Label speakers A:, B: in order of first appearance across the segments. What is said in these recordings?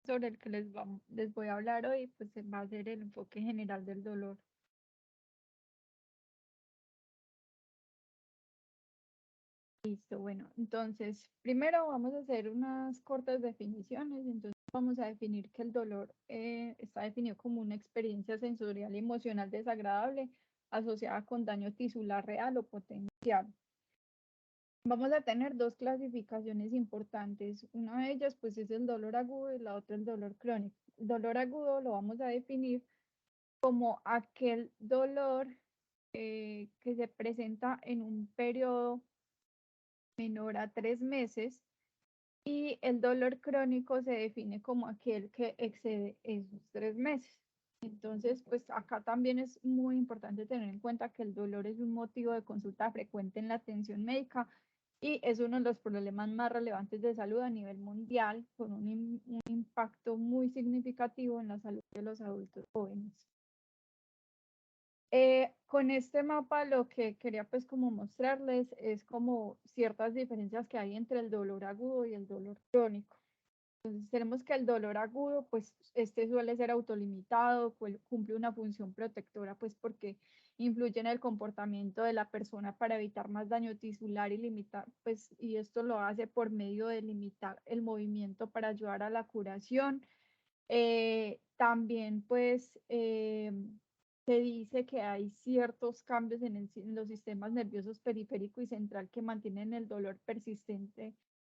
A: sobre el que les voy a hablar hoy, pues va a ser el enfoque general del dolor. Listo, bueno, entonces, primero vamos a hacer unas cortas definiciones. Entonces, vamos a definir que el dolor está definido como una experiencia sensorial y emocional desagradable asociada con daño tisular real o potencial. Vamos a tener dos clasificaciones importantes. Una de ellas, pues, es el dolor agudo y la otra el dolor crónico. El dolor agudo lo vamos a definir como aquel dolor que se presenta en un periodo menor a 3 meses, y el dolor crónico se define como aquel que excede esos 3 meses. Entonces, pues acá también es muy importante tener en cuenta que el dolor es un motivo de consulta frecuente en la atención médica y es uno de los problemas más relevantes de salud a nivel mundial, con un impacto muy significativo en la salud de los adultos jóvenes. Con este mapa lo que quería pues como mostrarles es como ciertas diferencias que hay entre el dolor agudo y el dolor crónico. Entonces tenemos que el dolor agudo, pues este suele ser autolimitado, cumple una función protectora, pues porque influye en el comportamiento de la persona para evitar más daño tisular y limitar, pues, y esto lo hace por medio de limitar el movimiento para ayudar a la curación. También, pues, se dice que hay ciertos cambios en los sistemas nerviosos periférico y central que mantienen el dolor persistente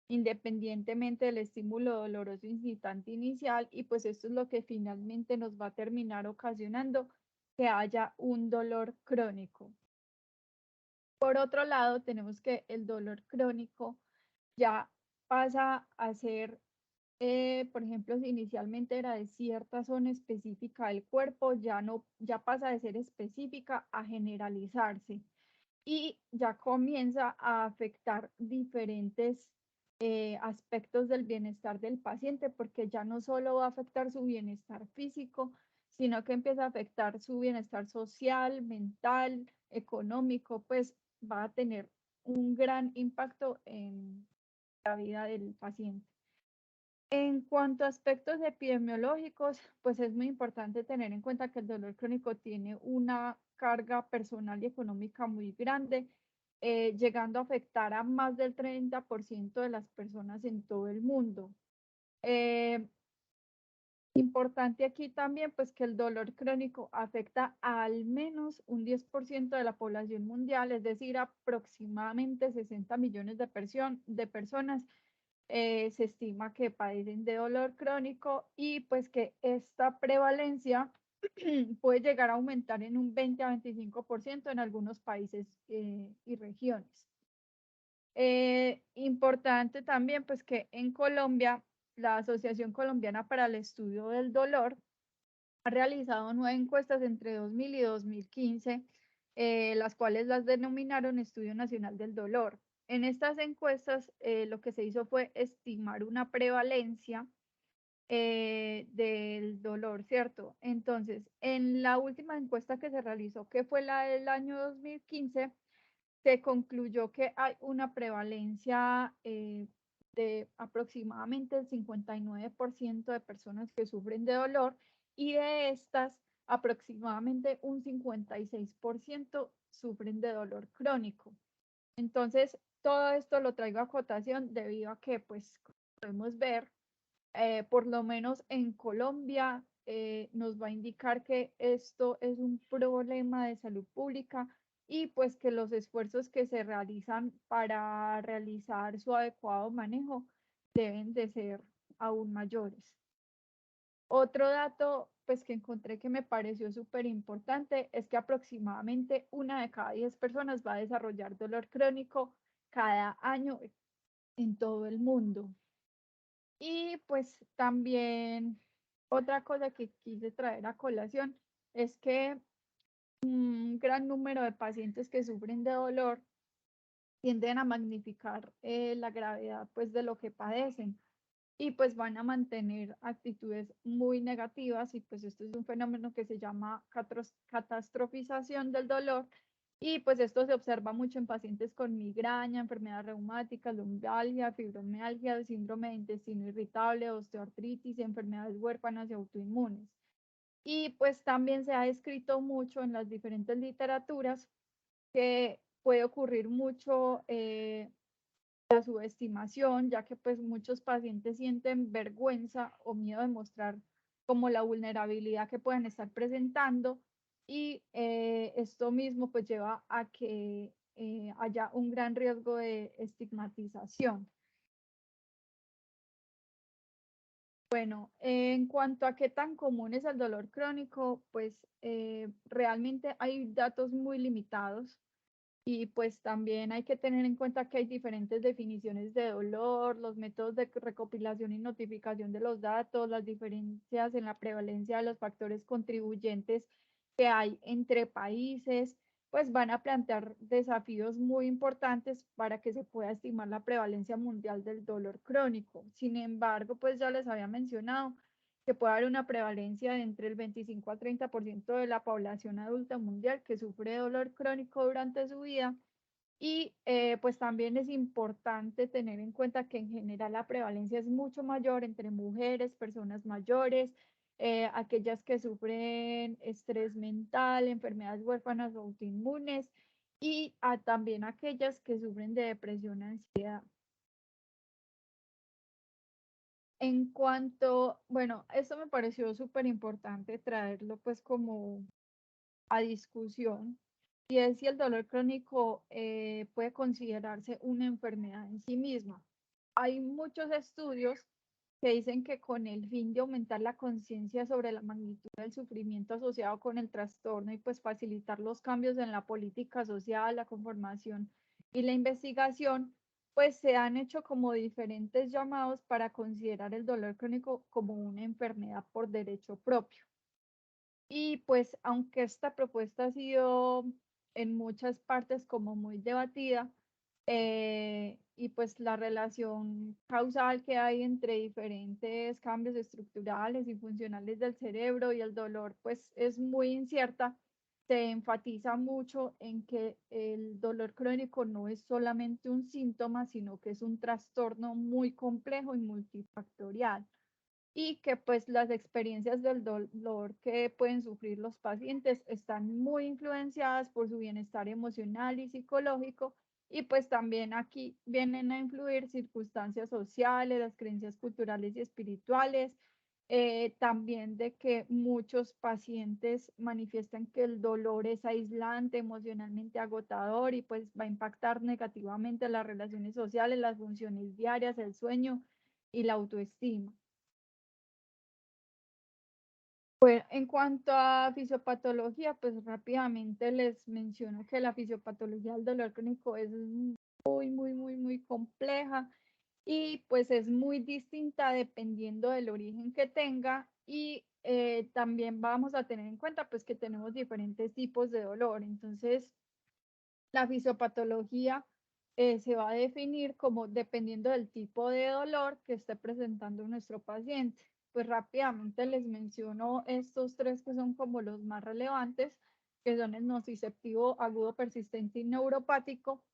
A: independientemente del estímulo doloroso incitante inicial, y pues esto es lo que finalmente nos va a terminar ocasionando que haya un dolor crónico. Por otro lado, tenemos que el dolor crónico ya pasa a ser, por ejemplo, si inicialmente era de cierta zona específica del cuerpo, ya pasa de ser específica a generalizarse y ya comienza a afectar diferentes aspectos del bienestar del paciente, porque ya no solo va a afectar su bienestar físico, sino que empieza a afectar su bienestar social, mental, económico, pues va a tener un gran impacto en la vida del paciente. En cuanto a aspectos epidemiológicos, pues es muy importante tener en cuenta que el dolor crónico tiene una carga personal y económica muy grande, llegando a afectar a más del 30% de las personas en todo el mundo. Eh, Importante aquí también, pues que el dolor crónico afecta a al menos un 10% de la población mundial, es decir, aproximadamente 60 millones de personas se estima que padecen de dolor crónico, y pues que esta prevalencia puede llegar a aumentar en un 20 a 25% en algunos países y regiones. Importante también pues que en Colombia, la Asociación Colombiana para el Estudio del Dolor ha realizado 9 encuestas entre 2000 y 2015, las cuales las denominaron Estudio Nacional del Dolor. En estas encuestas, lo que se hizo fue estimar una prevalencia del dolor, ¿cierto? Entonces, en la última encuesta que se realizó, que fue la del año 2015, se concluyó que hay una prevalencia de aproximadamente el 59% de personas que sufren de dolor, y de estas aproximadamente un 56% sufren de dolor crónico. Entonces, todo esto lo traigo a cotación debido a que, pues, como podemos ver, por lo menos en Colombia, nos va a indicar que esto es un problema de salud pública, y pues que los esfuerzos que se realizan para realizar su adecuado manejo deben de ser aún mayores. Otro dato pues que encontré que me pareció súper importante es que aproximadamente 1 de cada 10 personas va a desarrollar dolor crónico cada año en todo el mundo. Y pues también otra cosa que quise traer a colación es que un gran número de pacientes que sufren de dolor tienden a magnificar la gravedad pues de lo que padecen, y pues van a mantener actitudes muy negativas, y pues esto es un fenómeno que se llama catastrofización del dolor, Y pues esto se observa mucho en pacientes con migraña, enfermedades reumáticas, lumbalgia, fibromialgia, síndrome de intestino irritable, osteoartritis, enfermedades huérfanas y autoinmunes. Y pues también se ha escrito mucho en las diferentes literaturas que puede ocurrir mucho la subestimación, ya que pues muchos pacientes sienten vergüenza o miedo de mostrar como la vulnerabilidad que pueden estar presentando y esto mismo pues lleva a que haya un gran riesgo de estigmatización. Bueno, en cuanto a qué tan común es el dolor crónico, pues realmente hay datos muy limitados. Y pues también hay que tener en cuenta que hay diferentes definiciones de dolor, los métodos de recopilación y notificación de los datos, las diferencias en la prevalencia de los factores contribuyentes que hay entre países, pues van a plantear desafíos muy importantes para que se pueda estimar la prevalencia mundial del dolor crónico. Sin embargo, pues ya les había mencionado que puede haber una prevalencia de entre el 25 al 30% de la población adulta mundial que sufre dolor crónico durante su vida. Y pues también es importante tener en cuenta que en general la prevalencia es mucho mayor entre mujeres, personas mayores, aquellas que sufren estrés mental, enfermedades huérfanas o autoinmunes y también aquellas que sufren de depresión, ansiedad. En cuanto, bueno, esto me pareció súper importante traerlo pues como a discusión, y es si el dolor crónico puede considerarse una enfermedad en sí misma. Hay muchos estudios que dicen que con el fin de aumentar la conciencia sobre la magnitud del sufrimiento asociado con el trastorno y pues facilitar los cambios en la política social, la conformación y la investigación, pues se han hecho como diferentes llamados para considerar el dolor crónico como una enfermedad por derecho propio. Y pues aunque esta propuesta ha sido en muchas partes como muy debatida, y pues la relación causal que hay entre diferentes cambios estructurales y funcionales del cerebro y el dolor pues es muy incierta, se enfatiza mucho en que el dolor crónico no es solamente un síntoma, sino que es un trastorno muy complejo y multifactorial y que pues las experiencias del dolor que pueden sufrir los pacientes están muy influenciadas por su bienestar emocional y psicológico y pues también aquí vienen a influir circunstancias sociales, las creencias culturales y espirituales, también de que muchos pacientes manifiestan que el dolor es aislante, emocionalmente agotador y pues va a impactar negativamente las relaciones sociales, las funciones diarias, el sueño y la autoestima. Bueno, en cuanto a fisiopatología, pues rápidamente les menciono que la fisiopatología del dolor crónico es muy compleja y pues es muy distinta dependiendo del origen que tenga y también vamos a tener en cuenta pues que tenemos diferentes tipos de dolor. Entonces, la fisiopatología se va a definir como dependiendo del tipo de dolor que esté presentando nuestro paciente. Pues rápidamente les menciono estos tres que son como los más relevantes, que son el nociceptivo agudo persistente y neuropático.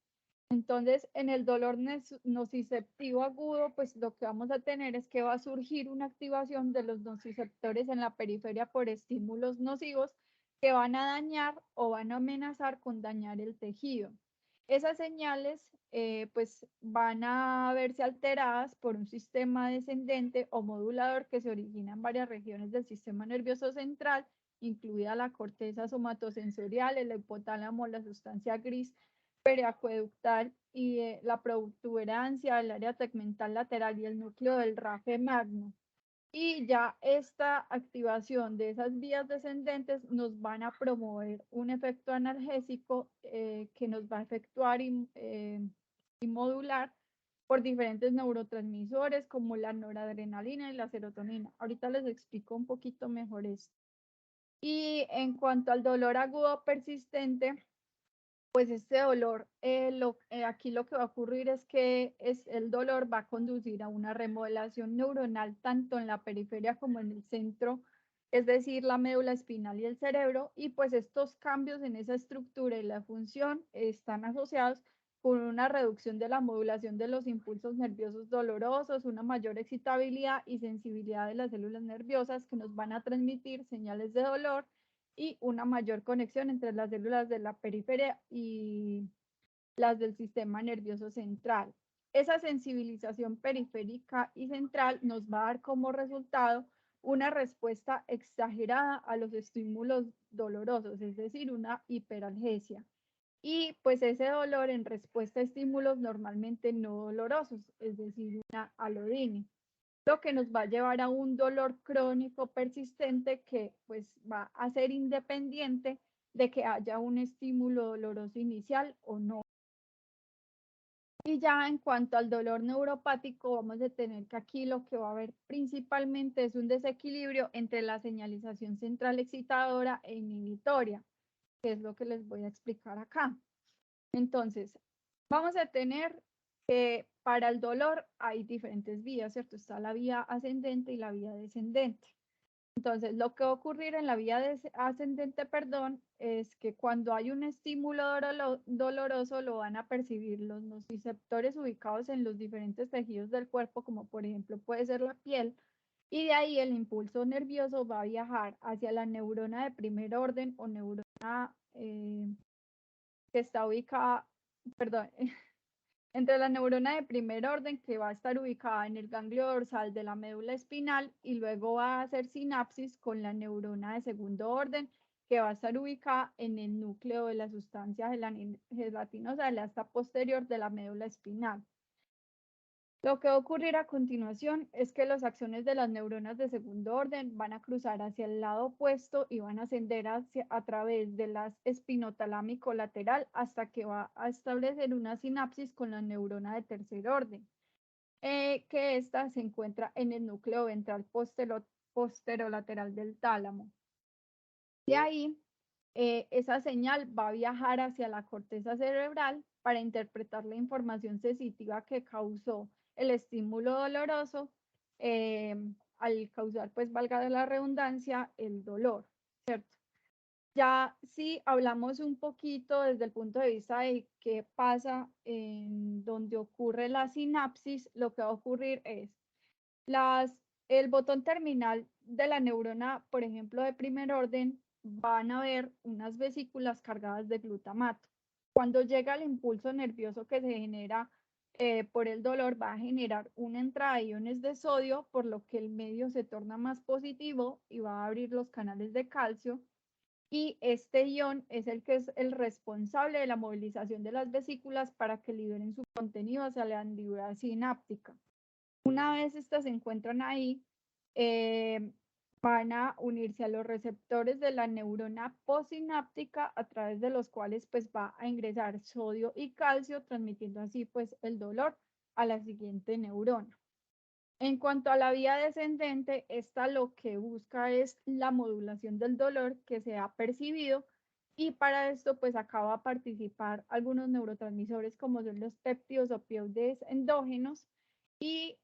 A: Entonces, en el dolor nociceptivo agudo, pues lo que vamos a tener es que va a surgir una activación de los nociceptores en la periferia por estímulos nocivos que van a dañar o van a amenazar con dañar el tejido. Esas señales pues van a verse alteradas por un sistema descendente o modulador que se origina en varias regiones del sistema nervioso central, incluida la corteza somatosensorial, el hipotálamo, la sustancia gris periacueductal y la protuberancia, el área tegmental lateral y el núcleo del rafe magno. Y ya esta activación de esas vías descendentes nos van a promover un efecto analgésico que nos va a efectuar y modular por diferentes neurotransmisores como la noradrenalina y la serotonina. Ahorita les explico un poquito mejor esto. Y en cuanto al dolor agudo persistente, pues este dolor, aquí lo que va a ocurrir es que el dolor va a conducir a una remodelación neuronal tanto en la periferia como en el centro es decir, la médula espinal y el cerebro, y pues estos cambios en esa estructura y la función están asociados con una reducción de la modulación de los impulsos nerviosos dolorosos, una mayor excitabilidad y sensibilidad de las células nerviosas que nos van a transmitir señales de dolor y una mayor conexión entre las células de la periferia y las del sistema nervioso central. Esa sensibilización periférica y central nos va a dar como resultado una respuesta exagerada a los estímulos dolorosos, es decir, una hiperalgesia. Y pues ese dolor en respuesta a estímulos normalmente no dolorosos, es decir, una alodine, lo que nos va a llevar a un dolor crónico persistente que pues va a ser independiente de que haya un estímulo doloroso inicial o no. Y ya en cuanto al dolor neuropático, vamos a tener que aquí lo que va a haber principalmente es un desequilibrio entre la señalización central excitadora e inhibitoria, que es lo que les voy a explicar acá. Entonces, vamos a tener que para el dolor hay diferentes vías, ¿cierto? Está la vía ascendente y la vía descendente. Entonces, lo que va a ocurrir en la vía ascendente, perdón, es que cuando hay un estímulo doloroso lo van a percibir los nociceptores ubicados en los diferentes tejidos del cuerpo, como por ejemplo puede ser la piel, y de ahí el impulso nervioso va a viajar hacia la neurona de primer orden o neurona que está ubicada, perdón, entre la neurona de primer orden que va a estar ubicada en el ganglio dorsal de la médula espinal y luego va a hacer sinapsis con la neurona de segundo orden que va a estar ubicada en el núcleo de la sustancia gelatinosa de la asta posterior de la médula espinal. Lo que va a ocurrir a continuación es que las acciones de las neuronas de segundo orden van a cruzar hacia el lado opuesto y van a ascender a través de las espinotalámico lateral hasta que va a establecer una sinapsis con la neurona de tercer orden, que esta se encuentra en el núcleo ventral posterolateral del tálamo. De ahí, esa señal va a viajar hacia la corteza cerebral para interpretar la información sensitiva que causó el estímulo doloroso, al causar, pues valga la redundancia, el dolor, ¿cierto? Ya si hablamos un poquito desde el punto de vista de qué pasa en donde ocurre la sinapsis, lo que va a ocurrir es el botón terminal de la neurona, por ejemplo, de primer orden, van a ver unas vesículas cargadas de glutamato. Cuando llega el impulso nervioso que se genera por el dolor, va a generar una entrada de iones de sodio, por lo que el medio se torna más positivo y va a abrir los canales de calcio. Y este ion es el que es el responsable de la movilización de las vesículas para que liberen su contenido hacia la hendidura sináptica. Una vez estas se encuentran ahí, van a unirse a los receptores de la neurona postsináptica a través de los cuales pues va a ingresar sodio y calcio, transmitiendo así pues el dolor a la siguiente neurona. En cuanto a la vía descendente, esta lo que busca es la modulación del dolor que se ha percibido y para esto pues acaba de participar algunos neurotransmisores como son los péptidos opioides endógenos y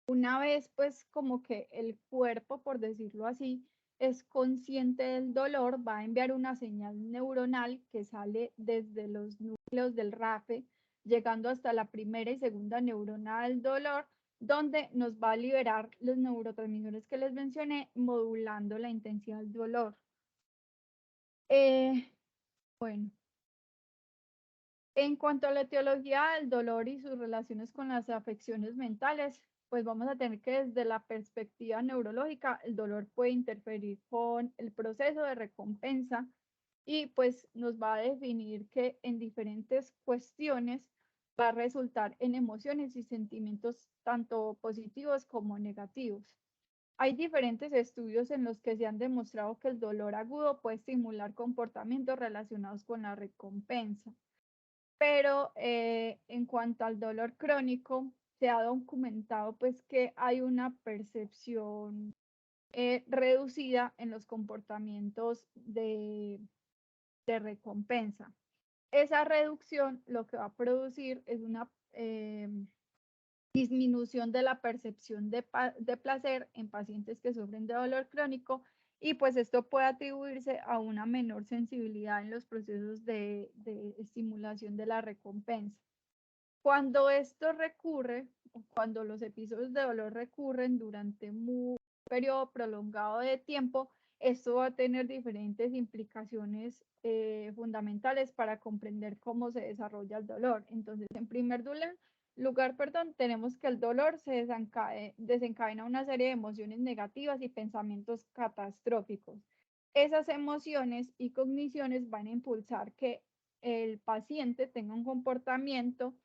A: una vez pues como que el cuerpo, por decirlo así, es consciente del dolor, va a enviar una señal neuronal que sale desde los núcleos del RAFE, llegando hasta la primera y segunda neurona del dolor, donde nos va a liberar los neurotransmisores que les mencioné, modulando la intensidad del dolor. Bueno, en cuanto a la etiología del dolor y sus relaciones con las afecciones mentales, pues vamos a tener que desde la perspectiva neurológica, el dolor puede interferir con el proceso de recompensa y pues nos va a definir que en diferentes cuestiones va a resultar en emociones y sentimientos tanto positivos como negativos. Hay diferentes estudios en los que se han demostrado que el dolor agudo puede estimular comportamientos relacionados con la recompensa. Pero en cuanto al dolor crónico, se ha documentado pues que hay una percepción reducida en los comportamientos de recompensa. Esa reducción lo que va a producir es una disminución de la percepción de placer en pacientes que sufren de dolor crónico, y pues esto puede atribuirse a una menor sensibilidad en los procesos de estimulación de la recompensa. Cuando esto recurre, o cuando los episodios de dolor recurren durante un periodo prolongado de tiempo, esto va a tener diferentes implicaciones fundamentales para comprender cómo se desarrolla el dolor. Entonces, en primer lugar, tenemos que el dolor se desencadena una serie de emociones negativas y pensamientos catastróficos. Esas emociones y cogniciones van a impulsar que el paciente tenga un comportamiento,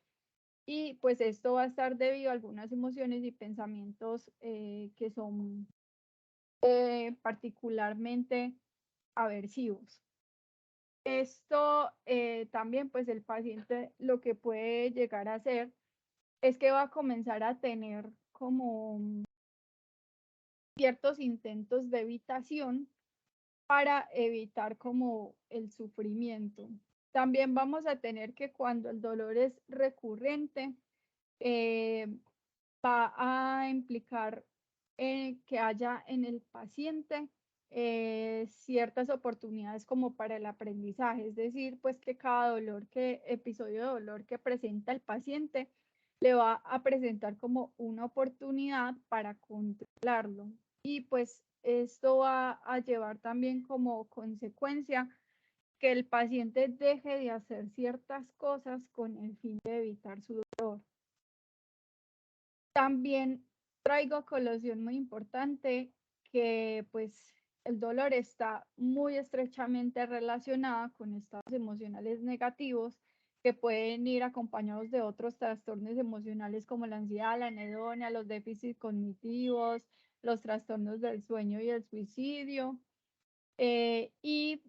A: y pues esto va a estar debido a algunas emociones y pensamientos que son particularmente aversivos. Esto también, pues el paciente lo que puede llegar a hacer es que va a comenzar a tener como ciertos intentos de evitación para evitar como el sufrimiento. También vamos a tener que cuando el dolor es recurrente, eh, va a implicar que haya en el paciente ciertas oportunidades como para el aprendizaje, es decir, pues que cada episodio de dolor que presenta el paciente le va a presentar como una oportunidad para controlarlo, y pues esto va a llevar también como consecuencia que el paciente deje de hacer ciertas cosas con el fin de evitar su dolor. También traigo a colación muy importante que pues el dolor está muy estrechamente relacionado con estados emocionales negativos que pueden ir acompañados de otros trastornos emocionales como la ansiedad, la anedonia, los déficits cognitivos, los trastornos del sueño y el suicidio. Y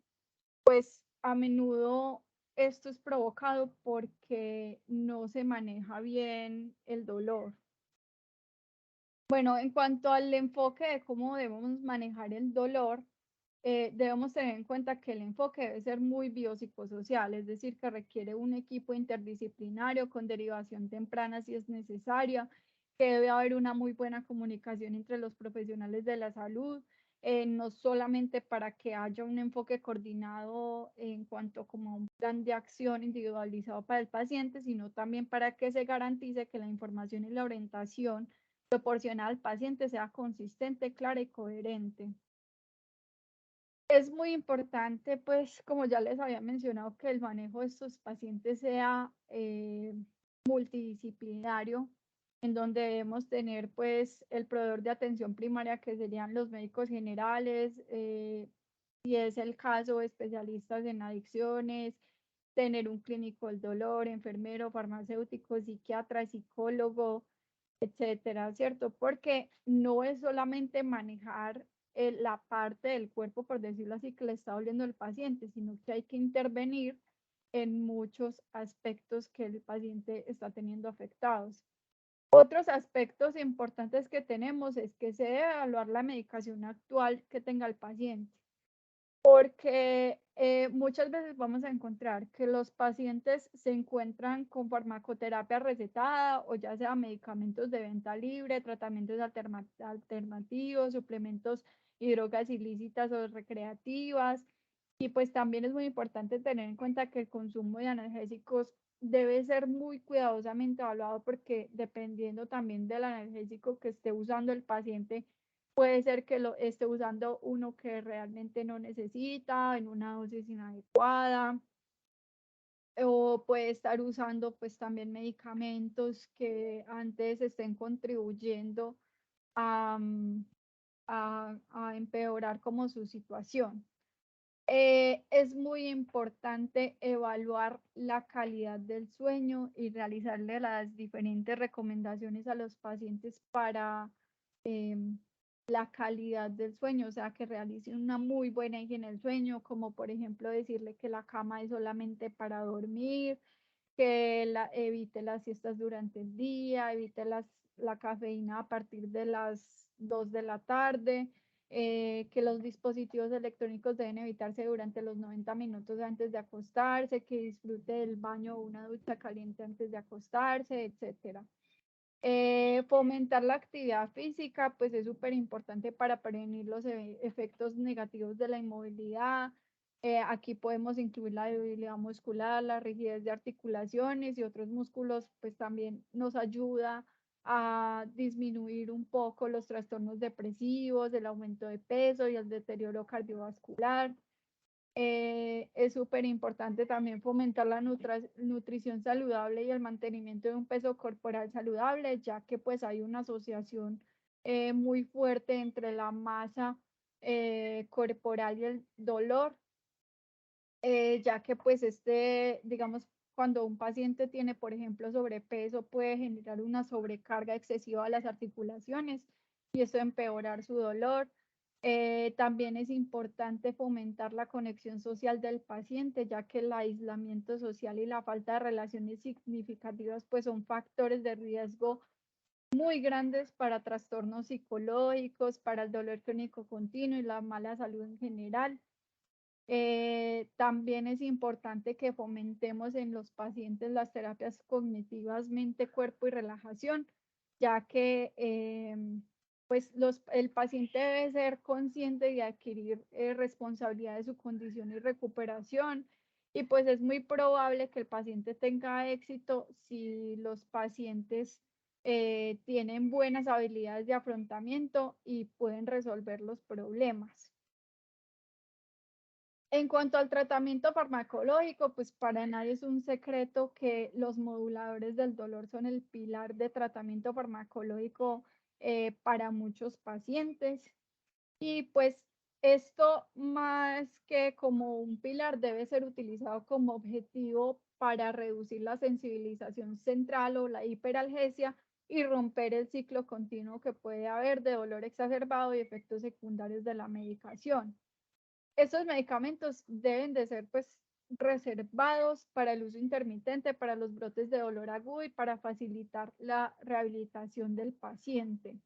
A: pues a menudo esto es provocado porque no se maneja bien el dolor. Bueno, en cuanto al enfoque de cómo debemos manejar el dolor, debemos tener en cuenta que el enfoque debe ser muy biopsicosocial, es decir, que requiere un equipo interdisciplinario con derivación temprana si es necesaria, que debe haber una muy buena comunicación entre los profesionales de la salud, no solamente para que haya un enfoque coordinado en cuanto como a un plan de acción individualizado para el paciente, sino también para que se garantice que la información y la orientación proporcionada al paciente sea consistente, clara y coherente. Es muy importante, pues, como ya les había mencionado, que el manejo de estos pacientes sea multidisciplinario, en donde debemos tener, pues, el proveedor de atención primaria, que serían los médicos generales, si es el caso, especialistas en adicciones, tener un clínico del dolor, enfermero, farmacéutico, psiquiatra, psicólogo, etcétera, ¿cierto? Porque no es solamente manejar la parte del cuerpo, por decirlo así, que le está doliendo el paciente, sino que hay que intervenir en muchos aspectos que el paciente está teniendo afectados. Otros aspectos importantes que tenemos es que se debe evaluar la medicación actual que tenga el paciente, porque muchas veces vamos a encontrar que los pacientes se encuentran con farmacoterapia recetada o ya sea medicamentos de venta libre, tratamientos alternativos, suplementos y drogas ilícitas o recreativas. Y pues también es muy importante tener en cuenta que el consumo de analgésicos debe ser muy cuidadosamente evaluado, porque dependiendo también del analgésico que esté usando el paciente, puede ser que lo esté usando uno que realmente no necesita, en una dosis inadecuada, o puede estar usando pues también medicamentos que antes estén contribuyendo a, a empeorar como su situación. Es muy importante evaluar la calidad del sueño y realizarle las diferentes recomendaciones a los pacientes para la calidad del sueño, o sea, que realicen una muy buena higiene del sueño, como por ejemplo decirle que la cama es solamente para dormir, que evite las siestas durante el día, evite la cafeína a partir de las 2 de la tarde, que los dispositivos electrónicos deben evitarse durante los 90 minutos antes de acostarse, que disfrute del baño o una ducha caliente antes de acostarse, etcétera. Fomentar la actividad física, pues es súper importante para prevenir los efectos negativos de la inmovilidad. Aquí podemos incluir la debilidad muscular, la rigidez de articulaciones y otros músculos, pues también nos ayuda a disminuir un poco los trastornos depresivos, el aumento de peso y el deterioro cardiovascular. Es súper importante también fomentar la nutrición saludable y el mantenimiento de un peso corporal saludable, ya que pues hay una asociación muy fuerte entre la masa corporal y el dolor, ya que pues digamos, cuando un paciente tiene, por ejemplo, sobrepeso, puede generar una sobrecarga excesiva a las articulaciones y eso empeorar su dolor. También es importante fomentar la conexión social del paciente, ya que el aislamiento social y la falta de relaciones significativas pues son factores de riesgo muy grandes para trastornos psicológicos, para el dolor crónico continuo y la mala salud en general. También es importante que fomentemos en los pacientes las terapias cognitivas mente, cuerpo y relajación, ya que pues el paciente debe ser consciente de adquirir responsabilidad de su condición y recuperación. Y pues es muy probable que el paciente tenga éxito si los pacientes tienen buenas habilidades de afrontamiento y pueden resolver los problemas. En cuanto al tratamiento farmacológico, pues para nadie es un secreto que los moduladores del dolor son el pilar de tratamiento farmacológico para muchos pacientes. Y pues esto más que como un pilar debe ser utilizado como objetivo para reducir la sensibilización central o la hiperalgesia y romper el ciclo continuo que puede haber de dolor exacerbado y efectos secundarios de la medicación. Estos medicamentos deben de ser pues reservados para el uso intermitente, para los brotes de dolor agudo y para facilitar la rehabilitación del paciente.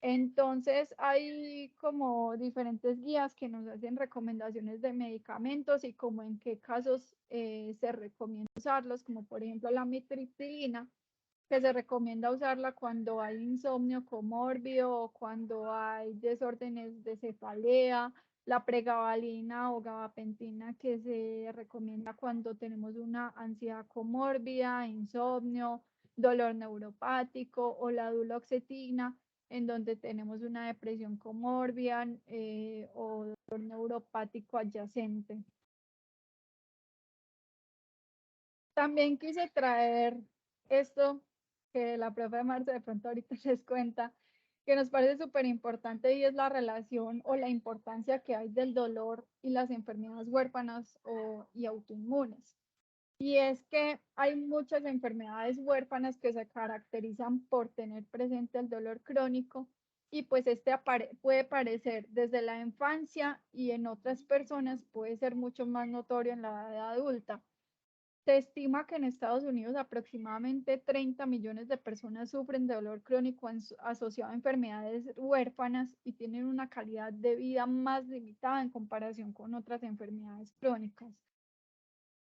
A: Entonces hay como diferentes guías que nos hacen recomendaciones de medicamentos y como en qué casos se recomienda usarlos, como por ejemplo la mitriptilina, que se recomienda usarla cuando hay insomnio comórbido o cuando hay desórdenes de cefalea, la pregabalina o gabapentina que se recomienda cuando tenemos una ansiedad comórbida, insomnio, dolor neuropático o la duloxetina en donde tenemos una depresión comórbida o dolor neuropático adyacente. También quise traer esto que la profe Marce de pronto ahorita les cuenta, que nos parece súper importante y es la relación o la importancia que hay del dolor y las enfermedades huérfanas y autoinmunes. Y es que hay muchas enfermedades huérfanas que se caracterizan por tener presente el dolor crónico y pues puede aparecer desde la infancia y en otras personas puede ser mucho más notorio en la edad adulta. Se estima que en Estados Unidos aproximadamente 30 millones de personas sufren de dolor crónico asociado a enfermedades huérfanas y tienen una calidad de vida más limitada en comparación con otras enfermedades crónicas.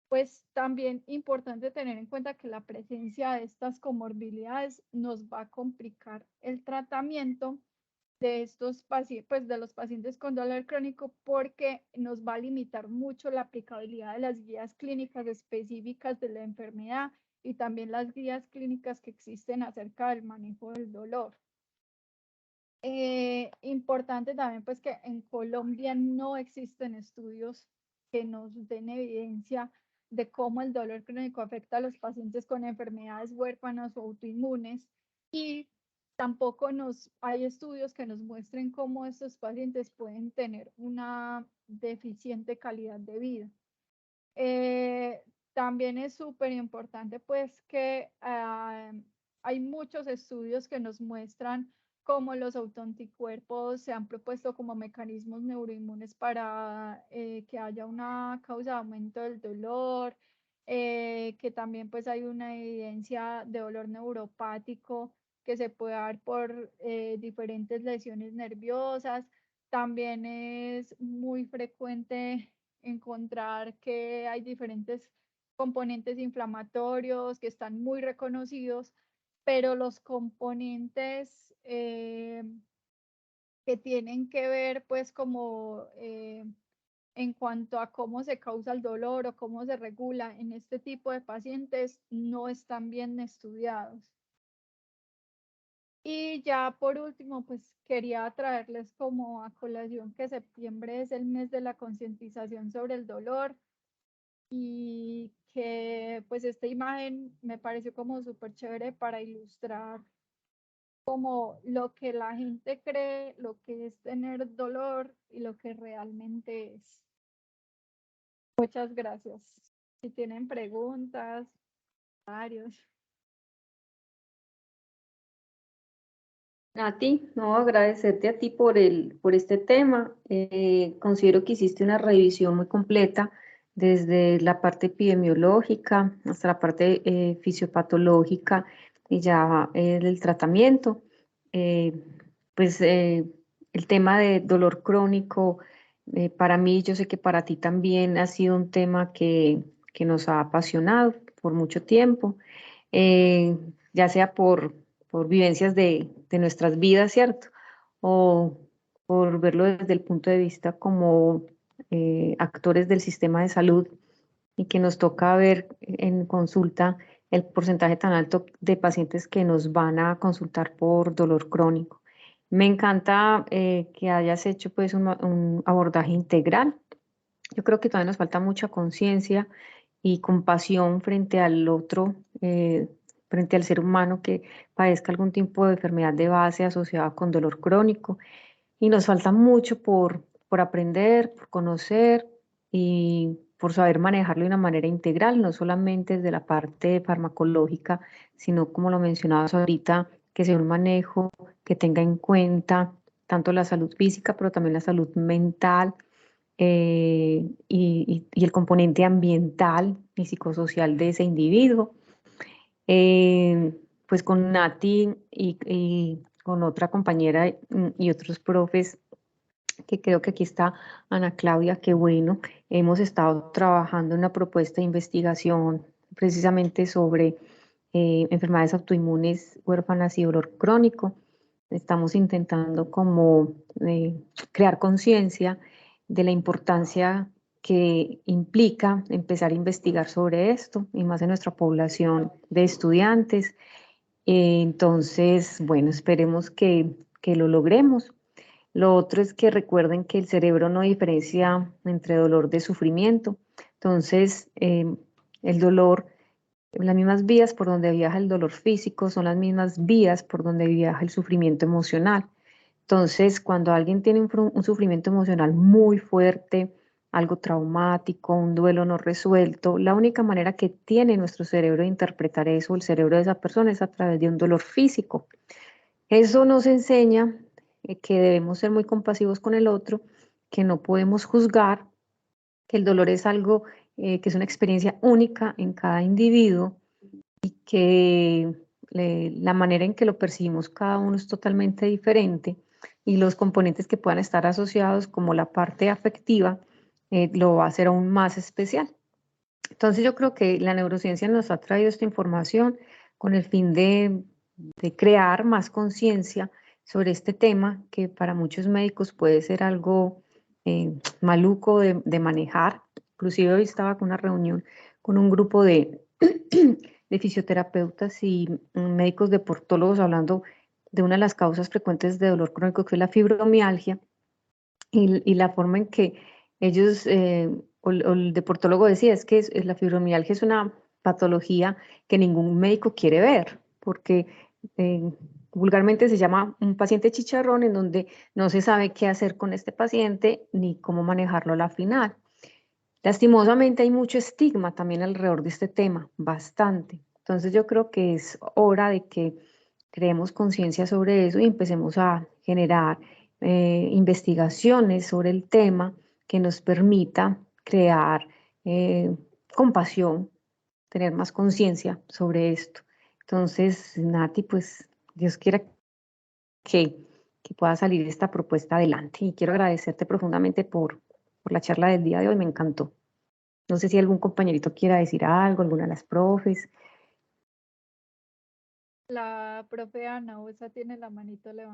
A: Pues también importante tener en cuenta que la presencia de estas comorbilidades nos va a complicar el tratamiento de estos pacientes, pues de los pacientes con dolor crónico, porque nos va a limitar mucho la aplicabilidad de las guías clínicas específicas de la enfermedad y también las guías clínicas que existen acerca del manejo del dolor. Importante también pues que en Colombia no existen estudios que nos den evidencia de cómo el dolor crónico afecta a los pacientes con enfermedades huérfanas o autoinmunes y tampoco hay estudios que nos muestren cómo estos pacientes pueden tener una deficiente calidad de vida. También es súper importante pues que hay muchos estudios que nos muestran cómo los autoanticuerpos se han propuesto como mecanismos neuroinmunes para que haya una causa de aumento del dolor, que también pues hay una evidencia de dolor neuropático que se puede dar por diferentes lesiones nerviosas. También es muy frecuente encontrar que hay diferentes componentes inflamatorios que están muy reconocidos pero los componentes que tienen que ver pues como en cuanto a cómo se causa el dolor o cómo se regula en este tipo de pacientes no están bien estudiados. Y ya por último, pues quería traerles como a colación que septiembre es el mes de la concientización sobre el dolor y que pues esta imagen me pareció como súper chévere para ilustrar como lo que la gente cree, lo que es tener dolor y lo que realmente es. Muchas gracias. Si tienen preguntas, varios.
B: A ti, no, agradecerte a ti por este tema. Considero que hiciste una revisión muy completa desde la parte epidemiológica hasta la parte fisiopatológica y ya del tratamiento. Eh, pues el tema de dolor crónico, para mí, yo sé que para ti también ha sido un tema que nos ha apasionado por mucho tiempo, eh, ya sea por vivencias de nuestras vidas, ¿cierto? O por verlo desde el punto de vista como actores del sistema de salud y que nos toca ver en consulta el porcentaje tan alto de pacientes que nos van a consultar por dolor crónico. Me encanta que hayas hecho pues un abordaje integral. Yo creo que todavía nos falta mucha conciencia y compasión frente al otro, frente al ser humano que padezca algún tipo de enfermedad de base asociada con dolor crónico. Y nos falta mucho por aprender, por conocer y por saber manejarlo de una manera integral, no solamente desde la parte farmacológica, sino como lo mencionabas ahorita, que sea un manejo que tenga en cuenta tanto la salud física, pero también la salud mental y el componente ambiental y psicosocial de ese individuo. Pues con Nati y con otra compañera y otros profes, que creo que aquí está Ana Claudia, qué bueno, hemos estado trabajando en una propuesta de investigación precisamente sobre enfermedades autoinmunes huérfanas y dolor crónico. Estamos intentando como crear conciencia de la importancia que implica empezar a investigar sobre esto, y más en nuestra población de estudiantes. Entonces, bueno, esperemos que lo logremos. Lo otro es que recuerden que el cerebro no diferencia entre dolor de sufrimiento. Entonces, el dolor, las mismas vías por donde viaja el dolor físico son las mismas vías por donde viaja el sufrimiento emocional. Entonces, cuando alguien tiene un sufrimiento emocional muy fuerte, algo traumático, un duelo no resuelto, la única manera que tiene nuestro cerebro de interpretar eso, el cerebro de esa persona, es a través de un dolor físico. Eso nos enseña que debemos ser muy compasivos con el otro, que no podemos juzgar, que el dolor es algo que es una experiencia única en cada individuo, que la manera en que lo percibimos cada uno es totalmente diferente y los componentes que puedan estar asociados, como la parte afectiva, lo va a hacer aún más especial. Entonces yo creo que la neurociencia nos ha traído esta información con el fin de crear más conciencia sobre este tema, que para muchos médicos puede ser algo maluco de manejar. Inclusive hoy estaba con una reunión con un grupo de fisioterapeutas y médicos deportólogos hablando de una de las causas frecuentes de dolor crónico, que es la fibromialgia, y la forma en que ellos, o el deportólogo decía, es que la fibromialgia es una patología que ningún médico quiere ver, porque eh, vulgarmente se llama un paciente chicharrón, en donde no se sabe qué hacer con este paciente ni cómo manejarlo a la final. Lastimosamente hay mucho estigma también alrededor de este tema, bastante. Entonces yo creo que es hora de que creemos conciencia sobre eso y empecemos a generar investigaciones sobre el tema que nos permita crear eh, compasión, tener más conciencia sobre esto. Entonces, Nati, pues Dios quiera que, que pueda salir esta propuesta adelante, y quiero agradecerte profundamente por la charla del día de hoy, me encantó. No sé si algún compañerito quiera decir algo, alguna de las profes.
A: La profe Ana, o esa tiene la manito levantada.